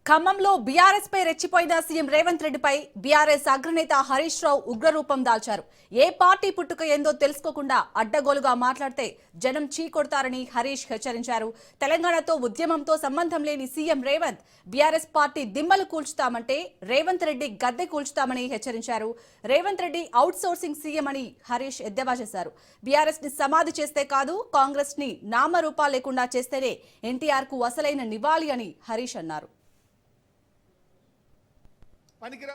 ఖమ్మంలో బీఆర్ఎస్ పై రెచ్చిపోయిన సీఎం రేవంత్ రెడ్డిపై బీఆర్ఎస్ అగ్రనేత హరీష్ రావు ఉగ్రరూపం దాల్చారు. ఏ పార్టీ పుట్టుక ఏందో తెలుసుకోకుండా అడ్డగోలుగా మాట్లాడితే జనం చీకొడతారని హరీష్ హెచ్చరించారు. తెలంగాణతో ఉద్యమంతో సంబంధం లేని సీఎం రేవంత్ బీఆర్ఎస్ పార్టీ దిమ్మలు కూల్చుతామంటే రేవంత్ రెడ్డి గద్దె కూల్చుతామని హెచ్చరించారు. Revanth Reddy out sourcing CM అని హరీష్ ఎద్దేవా చేశారు. బీఆర్ఎస్ ని సమాధి చేస్తే కాదు, కాంగ్రెస్ ని నామరూపా లేకుండా చేస్తేనే ఎన్టీఆర్ కు అసలైన నివాళి అని హరీష్ అన్నారు. పనికిరా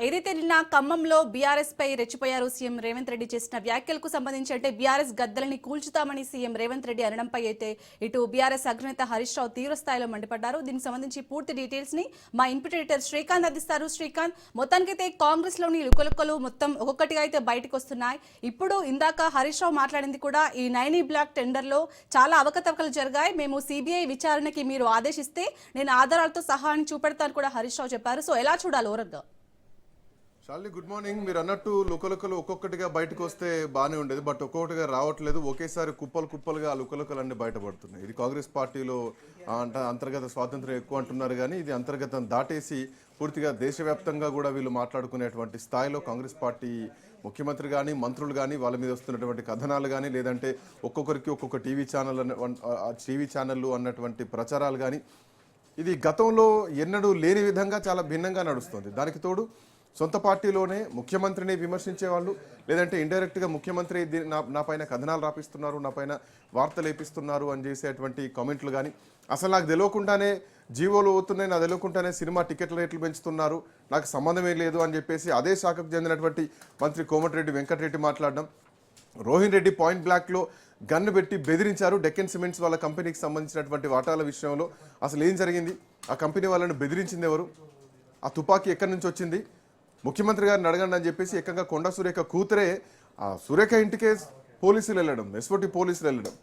ఏదైతే నిన్న ఖమ్మంలో బీఆర్ఎస్ పై రెచ్చిపోయారు సీఎం రేవంత్ రెడ్డి చేసిన వ్యాఖ్యలకు సంబంధించి అంటే బీఆర్ఎస్ గద్దలని కూల్చుతామని సీఎం రేవంత్ రెడ్డి అనడంపై అయితే ఇటు బీఆర్ఎస్ అగ్రనేత హరీష్ రావు తీవ్ర స్థాయిలో మండిపడ్డారు. దీనికి సంబంధించి పూర్తి డీటెయిల్స్ ని మా ఇన్పుట్ ఎడిటర్ శ్రీకాంత్ అందిస్తారు. శ్రీకాంత్, మొత్తానికైతే కాంగ్రెస్ లోని లుకలుకలు మొత్తం ఒక్కొక్కటిగా అయితే బయటకు వస్తున్నాయి. ఇప్పుడు ఇందాక హరీష్ రావు మాట్లాడింది కూడా ఈ 9E బ్లాక్ టెండర్ లో చాలా అవకతవకలు జరిగాయి, మేము సిబిఐ విచారణకి మీరు ఆదేశిస్తే నేను ఆధారాలతో సహా చూపెడతాను కూడా హరీష్ రావు చెప్పారు. సో ఎలా చూడాలి ఓవరాల్గా? Shalini, good morning. మీరు అన్నట్టు లుకలుకలు ఒక్కొక్కటిగా బయటకు వస్తే బాగానే ఉండేది, బట్ ఒక్కొక్కటిగా రావట్లేదు. ఒకేసారి కుప్పలుగా ఆ లుకలుకలు అన్నీ బయటపడుతున్నాయి. ఇది కాంగ్రెస్ పార్టీలో అంతర్గత స్వాతంత్రం ఎక్కువ అంటున్నారు, కానీ ఇది అంతర్గతం దాటేసి పూర్తిగా దేశవ్యాప్తంగా కూడా వీళ్ళు మాట్లాడుకునేటువంటి స్థాయిలో కాంగ్రెస్ పార్టీ ముఖ్యమంత్రి కానీ మంత్రులు కానీ వాళ్ళ మీద వస్తున్నటువంటి కథనాలు కానీ, లేదంటే ఒక్కొక్కరికి ఒక్కొక్క టీవీ ఛానళ్ళు అన్నటువంటి ప్రచారాలు కానీ, ఇది గతంలో ఎన్నడూ లేని విధంగా చాలా భిన్నంగా నడుస్తుంది. దానికి తోడు సొంత పార్టీలోనే ముఖ్యమంత్రిని విమర్శించేవాళ్ళు, లేదంటే ఇండైరెక్ట్గా ముఖ్యమంత్రి నా పైన కథనాలు రాపిస్తున్నారు, నా పైన వార్తలు వేపిస్తున్నారు అని చేసేటువంటి కామెంట్లు కానీ, అసలు నాకు తెలియకుండానే జీవోలు అవుతున్నాయి, నాకు తెలియకుండానే సినిమా టికెట్ల రేట్లు పెంచుతున్నారు, నాకు సంబంధమే లేదు అని చెప్పేసి అదే శాఖకు చెందినటువంటి మంత్రి కోమటిరెడ్డి వెంకటరెడ్డి మాట్లాడడం, రోహిన్ రెడ్డి పాయింట్ బ్లాక్లో గన్ను పెట్టి బెదిరించారు. డెక్కన్ సిమెంట్స్ వాళ్ళ కంపెనీకి సంబంధించినటువంటి వాటాల విషయంలో అసలు ఏం జరిగింది, ఆ కంపెనీ వాళ్ళని బెదిరించింది ఎవరు, ఆ తుపాకీ ఎక్కడి నుంచి వచ్చింది, ముఖ్యమంత్రి గారిని అడగండి అని చెప్పేసి ఏకంగా కొండా సురేఖ కూతురే ఆ సురేఖ ఇంటికే పోలీసులు వెళ్ళడం, ఎస్ఓటి పోలీసులు వెళ్ళడం,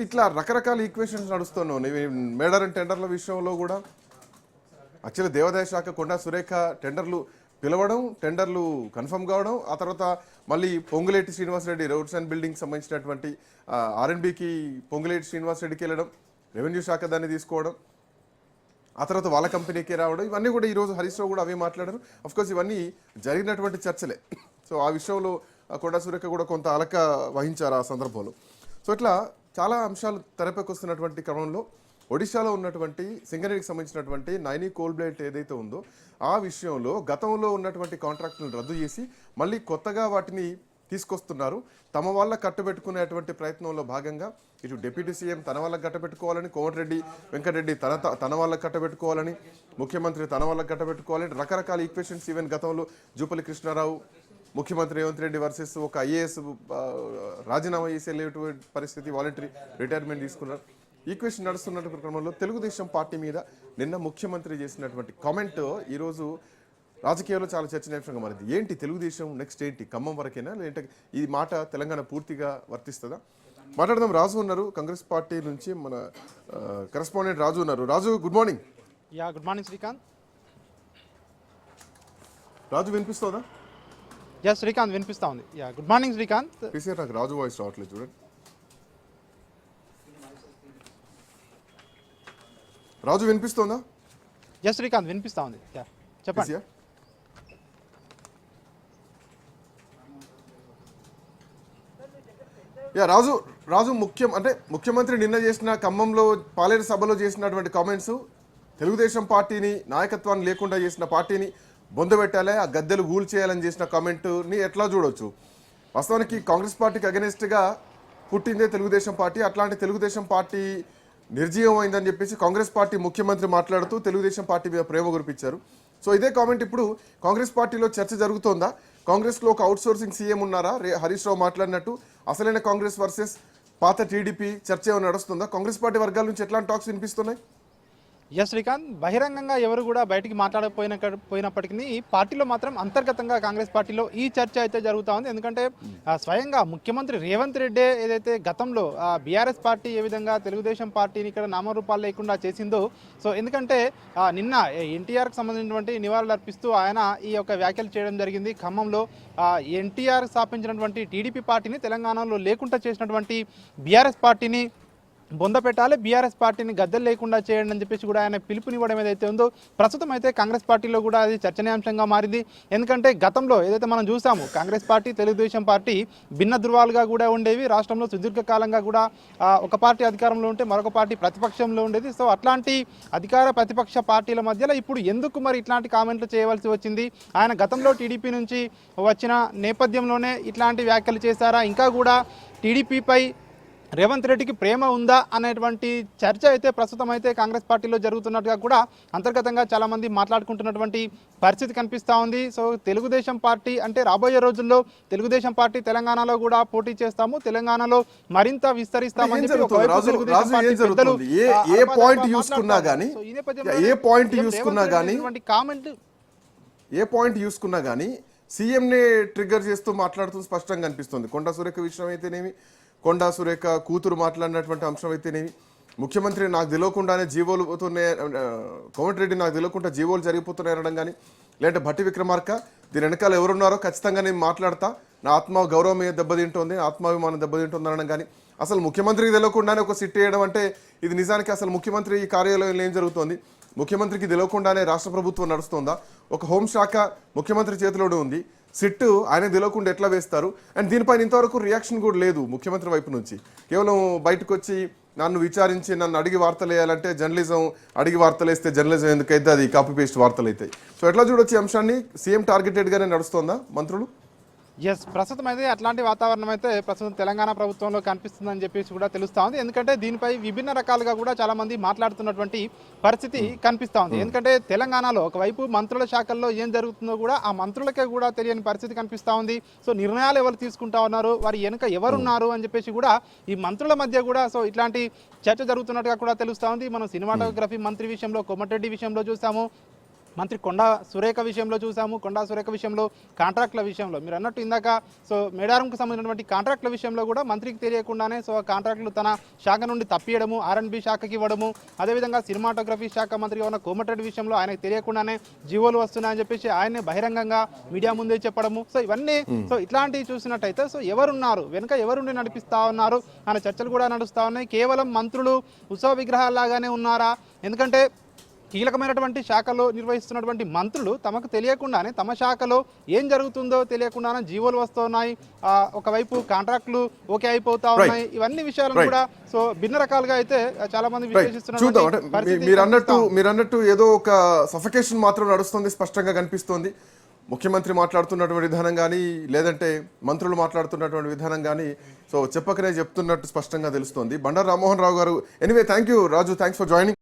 ఇట్లా రకరకాల ఈక్వేషన్స్ నడుస్తున్నాయి. మేడారం టెండర్ల విషయంలో కూడా యాక్చువల్లీ దేవాదాయ శాఖ కొండా సురేఖ టెండర్లు పిలవడం, టెండర్లు కన్ఫర్మ్ కావడం, ఆ తర్వాత మళ్ళీ పొంగులేటి శ్రీనివాసరెడ్డి రోడ్స్ అండ్ బిల్డింగ్కి సంబంధించినటువంటి R&Bకి పొంగులేటి శ్రీనివాసరెడ్డికి వెళ్ళడం, రెవెన్యూ శాఖ దాన్ని తీసుకోవడం, ఆ తర్వాత వాళ్ళ కంపెనీకి రావడం, ఇవన్నీ కూడా ఈరోజు హరీష్ రావు కూడా అవే మాట్లాడారు. అఫ్కోర్స్ ఇవన్నీ జరిగినటువంటి చర్చలే. సో ఆ విషయంలో కొండా సురేఖ కూడా కొంత అలక వహించారు ఆ సందర్భంలో. సో ఇట్లా చాలా అంశాలు తెరపైకి వస్తున్నటువంటి క్రమంలో ఒడిశాలో ఉన్నటువంటి సింగరేణికి సంబంధించినటువంటి 9E కోల్ బ్లేట్ ఏదైతే ఉందో ఆ విషయంలో గతంలో ఉన్నటువంటి కాంట్రాక్టులను రద్దు చేసి మళ్ళీ కొత్తగా వాటిని తీసుకొస్తున్నారు. తమ వాళ్ళ కట్టబెట్టుకునేటువంటి ప్రయత్నంలో భాగంగా ఇటు డిప్యూటీ సీఎం తన వాళ్ళకి కట్టబెట్టుకోవాలని, కోమటిరెడ్డి వెంకటరెడ్డి తన వాళ్ళకి కట్టబెట్టుకోవాలని, ముఖ్యమంత్రి తన వాళ్ళకి కట్టబెట్టుకోవాలని రకరకాల ఈక్వేషన్స్, ఈవెన్ గతంలో జూపల్లి కృష్ణారావు ముఖ్యమంత్రి రేవంత్ రెడ్డి వర్సెస్ ఒక IAS రాజీనామా చేసే పరిస్థితి, వాలంటరీ రిటైర్మెంట్ తీసుకున్నారు. ఈక్వేషన్ నడుస్తున్నటువంటి క్రమంలో తెలుగుదేశం పార్టీ మీద నిన్న ముఖ్యమంత్రి చేసినటువంటి కామెంట్ ఈరోజు రాజకీయాల్లో చాలా చర్చనీయాంశంగా మారింది. ఏంటి తెలుగుదేశం నెక్స్ట్ ఏంటి, ఖమ్మం వరకేనా, లేదంటే ఈ మాట తెలంగాణ పూర్తిగా వర్తిస్తుందా? మాట్లాడదాం. రాజు ఉన్నారు కాంగ్రెస్ పార్టీ నుంచి, మన కరెస్పాండెంట్ రాజు ఉన్నారు. Raju, good morning. Yeah, good morning Srikanth. Raju వినిపిస్తుందా? యా శ్రీకాంత్, వినిపిస్తా ఉంది. Yeah, good morning Srikanth. KCR, నాకు రాజు వాయిస్ రావట్లేదు చూడండి. రాజు వినిపిస్తుందా? యా శ్రీకాంత్, వినిపిస్తా ఉంది. యా, చెప్పండి. యా రాజు ముఖ్యమంత్రి నిన్న చేసిన ఖమ్మంలో పాలేరు సభలో చేసినటువంటి కామెంట్స్, తెలుగుదేశం పార్టీని నాయకత్వాన్ని లేకుండా చేసిన పార్టీని బొందబెట్టాలి, ఆ గద్దెలు గూల్ చేయాలని చేసిన కామెంట్ని ఎట్లా చూడవచ్చు? వాస్తవానికి కాంగ్రెస్ పార్టీకి అగెనిస్ట్గా పుట్టిందే తెలుగుదేశం పార్టీ. అట్లాంటి తెలుగుదేశం పార్టీ నిర్జీవం అయిందని చెప్పేసి కాంగ్రెస్ పార్టీ ముఖ్యమంత్రి మాట్లాడుతూ తెలుగుదేశం పార్టీ మీద ప్రేమ కురిపించారు. సో ఇదే కామెంట్ ఇప్పుడు కాంగ్రెస్ పార్టీలో చర్చ జరుగుతోందా? కాంగ్రెస్లో ఒక అవుట్ సోర్సింగ్ సీఎం ఉన్నారా? హరీష్ రావు మాట్లాడినట్టు అసలైన కాంగ్రెస్ వర్సెస్ పాత టీడీపీ చర్చ ఏమైనా నడుస్తుందా? కాంగ్రెస్ పార్టీ వర్గాల నుంచి ఎట్లాంటి టాక్స్ వినిపిస్తున్నాయి? ఎస్ శ్రీకాంత్, బహిరంగంగా ఎవరు కూడా బయటికి పోయినప్పటికీ పార్టీలో మాత్రం అంతర్గతంగా కాంగ్రెస్ పార్టీలో ఈ చర్చ అయితే జరుగుతూ ఉంది. ఎందుకంటే స్వయంగా ముఖ్యమంత్రి రేవంత్ రెడ్డి ఏదైతే గతంలో బీఆర్ఎస్ పార్టీ ఏ విధంగా తెలుగుదేశం పార్టీని ఇక్కడ నామరూపాలు లేకుండా చేసిందో, సో ఎందుకంటే నిన్న ఎన్టీఆర్కి సంబంధించినటువంటి నివాళులు అర్పిస్తూ ఆయన ఈ యొక్క వ్యాఖ్యలు చేయడం జరిగింది. ఖమ్మంలో ఎన్టీఆర్ స్థాపించినటువంటి టీడీపీ పార్టీని తెలంగాణలో లేకుండా చేసినటువంటి బీఆర్ఎస్ పార్టీని బొంద పెట్టాలి, బీఆర్ఎస్ పార్టీని గద్దెలు లేకుండా చేయండి అని చెప్పేసి కూడా ఆయన పిలుపునివ్వడం ఏదైతే ఉందో, ప్రస్తుతం అయితే కాంగ్రెస్ పార్టీలో కూడా అది చర్చనీయాంశంగా మారింది. ఎందుకంటే గతంలో ఏదైతే మనం చూసాము, కాంగ్రెస్ పార్టీ తెలుగుదేశం పార్టీ భిన్న ధృవాలుగా కూడా ఉండేవి. రాష్ట్రంలో సుదీర్ఘకాలంగా కూడా ఒక పార్టీ అధికారంలో ఉంటే మరొక పార్టీ ప్రతిపక్షంలో ఉండేది. సో అట్లాంటి అధికార ప్రతిపక్ష పార్టీల మధ్యలో ఇప్పుడు ఎందుకు మరి ఇట్లాంటి కామెంట్లు చేయవలసి వచ్చింది? ఆయన గతంలో టీడీపీ నుంచి వచ్చిన నేపథ్యంలోనే ఇట్లాంటి వ్యాఖ్యలు చేశారా? ఇంకా కూడా టీడీపీపై రేవంత్ రెడ్డికి ప్రేమ ఉందా అనేటువంటి చర్చ అయితే ప్రస్తుతం అయితే కాంగ్రెస్ పార్టీలో జరుగుతున్నట్టుగా కూడా అంతర్గతంగా చాలామంది మాట్లాడుకుంటున్నటువంటి పరిస్థితి కనిపిస్తూ ఉంది. సో తెలుగుదేశం పార్టీ అంటే రాబోయే రోజుల్లో తెలుగుదేశం పార్టీ తెలంగాణలో కూడా పోటీ చేస్తాము, తెలంగాణలో మరింత విస్తరిస్తామని చెప్పి ఒకవైపు తెలుగుదేశం పార్టీ పెద్దలు ఏ పాయింట్ చూసుకున్నా కానీ సీఎంనే ట్రిగ్గర్ చేస్తూ మాట్లాడుతూ స్పష్టంగా కనిపిస్తుంది. కొండా సురేఖ విషయం అయితేనేమి, కొండా సురేఖ కూతురు మాట్లాడినటువంటి అంశం అయితేనేమి, ముఖ్యమంత్రి నాకు తెలియకుండానే జీవోలు పోతున్నాయి, కోమటిరెడ్డి నాకు తెలియకుండా జీవోలు జరిగిపోతున్నాయి అనడం కానీ, లేదంటే భట్టి విక్రమార్క దీని వెనకాల ఎవరున్నారో ఖచ్చితంగా నేను మాట్లాడతా, నా ఆత్మ గౌరవం దెబ్బతింటుంది, ఆత్మాభిమానం దెబ్బతింటుంది అనడం కానీ, అసలు ముఖ్యమంత్రికి తెలియకుండానే ఒక సిట్ వేయడం అంటే ఇది నిజానికి అసలు ముఖ్యమంత్రి ఈ కార్యాలయంలో ఏం జరుగుతోంది? ముఖ్యమంత్రికి తెలియకుండానే రాష్ట్ర ప్రభుత్వం నడుస్తుందా? ఒక హోంశాఖ ముఖ్యమంత్రి చేతిలోనే ఉంది, సిట్టు ఆయన తెలియకుండా ఎట్లా వేస్తారు? అండ్ దీనిపైన ఇంతవరకు రియాక్షన్ కూడా లేదు ముఖ్యమంత్రి వైపు నుంచి. కేవలం బయటకు వచ్చి నన్ను విచారించి నన్ను అడిగి వార్తలు వేయాలంటే జర్నలిజం, అడిగి వార్తలు వేస్తే జర్నలిజం ఎందుకైతే అది కాపీ పేస్ట్ వార్తలు అవుతాయి. సో ఎట్లా చూడొచ్చు అంశాన్ని? సీఎం టార్గెటెడ్గానే నడుస్తోందా మంత్రులు? ఎస్, ప్రస్తుతం అయితే అట్లాంటి వాతావరణం అయితే ప్రస్తుతం తెలంగాణ ప్రభుత్వంలో కనిపిస్తుందని చెప్పేసి కూడా తెలుస్తూ ఉంది. ఎందుకంటే దీనిపై విభిన్న రకాలుగా కూడా చాలా మంది మాట్లాడుతున్నటువంటి పరిస్థితి కనిపిస్తూ ఉంది. ఎందుకంటే తెలంగాణలో ఒకవైపు మంత్రుల శాఖల్లో ఏం జరుగుతుందో కూడా ఆ మంత్రులకే కూడా తెలియని పరిస్థితి కనిపిస్తూ ఉంది. సో నిర్ణయాలు ఎవరు తీసుకుంటా ఉన్నారు, వారి వెనుక ఎవరున్నారు అని చెప్పేసి కూడా ఈ మంత్రుల మధ్య కూడా సో ఇట్లాంటి చర్చ జరుగుతున్నట్టుగా కూడా తెలుస్తూ ఉంది. మనం సినిమాటోగ్రఫీ మంత్రి విషయంలో, కోమటిరెడ్డి విషయంలో చూసాము, మంత్రి కొండా సురేఖ విషయంలో చూసాము, కొండా సురేఖ విషయంలో, కాంట్రాక్ట్ల విషయంలో మీరు అన్నట్టు ఇందాక సో మేడారంకు సంబంధించినటువంటి కాంట్రాక్ట్ల విషయంలో కూడా మంత్రికి తెలియకుండానే సో కాంట్రాక్టులు తన శాఖ నుండి తప్పియడము, R&B శాఖకి ఇవ్వడము, అదేవిధంగా సినిమాటోగ్రఫీ శాఖ మంత్రిగా ఉన్న కోమటిరెడ్డి విషయంలో ఆయనకు తెలియకుండానే జీవోలు వస్తున్నాయని చెప్పేసి ఆయన్ని బహిరంగంగా మీడియా ముందే చెప్పడము. సో ఇవన్నీ సో ఇట్లాంటివి చూసినట్టయితే సో ఎవరున్నారు వెనుక, ఎవరుండి నడిపిస్తా ఉన్నారు అనే చర్చలు కూడా నడుస్తూ ఉన్నాయి. కేవలం మంత్రులు ఉత్సవ విగ్రహాల్లాగానే ఉన్నారా? ఎందుకంటే కీలకమైనటువంటి శాఖలో నిర్వహిస్తున్నటువంటి మంత్రులు తమకు తెలియకుండానే తమ శాఖలో ఏం జరుగుతుందో తెలియకుండానే జీవోలు వస్తున్నాయి, ఒకవైపు కాంట్రాక్టులు ఓకే అయిపోతా ఉన్నాయి. ఇవన్నీ విషయాలను కూడా సో భిన్న రకాలుగా అయితే చాలా మంది విశ్లేషిస్తున్నారు. మీరు అన్నట్టు ఏదో ఒక సఫకేషన్ మాత్రం నడుస్తుంది, స్పష్టంగా కనిపిస్తోంది. ముఖ్యమంత్రి మాట్లాడుతున్నటువంటి విధానం కానీ, లేదంటే మంత్రులు మాట్లాడుతున్నటువంటి విధానం కానీ సో చెప్పకనే చెప్తున్నట్టు స్పష్టంగా తెలుస్తోంది. బండారు రామ్మోహన్ రావు గారు, anyway thank you Raju, thanks for joining.